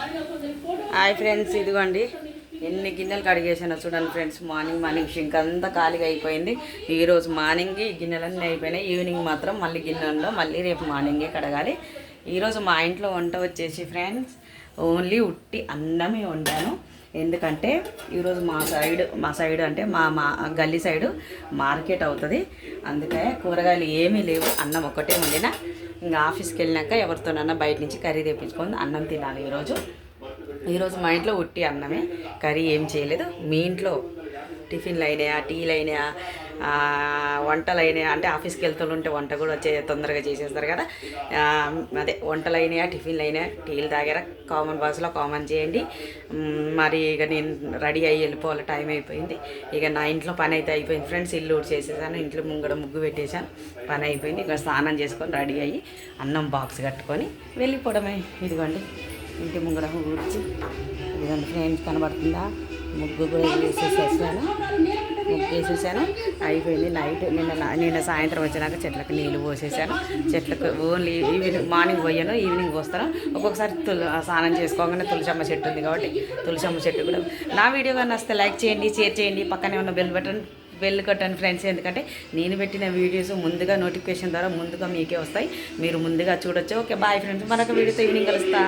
Hi friends, ఇదిగోండి ఎన్ని గిన్నెలు కడిగేసానో చూడండి ఫ్రెండ్స్. మార్నింగ్ షింక్ అంతా ఖాళీగా అయిపోయింది. ఈరోజు మార్నింగ్ గిన్నెలన్నీ అయిపోయినాయి. ఈవినింగ్ మాత్రం మళ్ళీ గిన్నెల్లో మళ్ళీ రేపు మార్నింగే కడగాలి. ఈరోజు మా ఇంట్లో వంట వచ్చేసి ఫ్రెండ్స్ ఓన్లీ ఉట్టి అన్నమే వండాను. ఎందుకంటే ఈరోజు మా సైడ్ అంటే మా గల్లీ సైడు మార్కెట్ అవుతుంది. అందుకే కూరగాయలు ఏమీ లేవు, అన్నం ఒక్కటే వండిన. ఇంకా ఆఫీస్కి వెళ్ళినాక ఎవరితోనన్నా బయట నుంచి కర్రీ తెప్పించుకొని అన్నం తినాలి. ఈరోజు మా ఇంట్లో ఉట్టి అన్నమే, కర్రీ ఏం చేయలేదు. మీ ఇంట్లో టిఫిన్లు అయినాయా, టీలు అయినాయా, వంటలు అయినాయా? అంటే ఆఫీస్కి వెళ్తుంటే వంట కూడా తొందరగా చేసేస్తారు కదా. అదే వంటలు అయినాయా, టిఫిన్లు అయినాయా, టీలు తాగారా? కామన్ బాక్స్లో కామన్ చేయండి. మరి ఇక నేను రెడీ అయ్యి వెళ్ళిపోవాలి, టైం అయిపోయింది. ఇక నా ఇంట్లో పని అయితే అయిపోయింది ఫ్రెండ్స్. ఇల్లు చేసేసాను, ఇంట్లో ముంగడ ముగ్గు పెట్టేశాను, పని అయిపోయింది. ఇక స్నానం చేసుకొని రెడీ అయ్యి అన్నం బాక్స్ కట్టుకొని వెళ్ళిపోవడమే. ఇదిగోండి ఇంటి ముంగడ ఊడ్చి, ఇదిగోండి ఫ్రెండ్స్ కనబడుతుందా? ముగ్గు కూడా వేసేసాను, అయిపోయింది. నైట్ నిన్న సాయంత్రం వచ్చినాక చెట్లకు నీళ్ళు పోసేసాను. చెట్లకు ఓన్లీ మార్నింగ్ పోయాను, ఈవినింగ్ పోస్తాను. ఒక్కొక్కసారి స్నానం చేసుకోగానే తులసమ్మ చెట్టు ఉంది కాబట్టి తులసమ్మ చెట్టు కూడా. నా వీడియో కానీ వస్తే లైక్ చేయండి, షేర్ చేయండి, పక్కనే ఉన్న బెల్ కొట్టండి ఫ్రెండ్స్. ఎందుకంటే నేను పెట్టిన వీడియోస్ ముందుగా నోటిఫికేషన్ ద్వారా ముందుగా మీకే వస్తాయి, మీరు ముందుగా చూడొచ్చు. ఓకే బాయ్ ఫ్రెండ్స్, మరొక వీడియోతో ఈవినింగ్ కలుస్తా.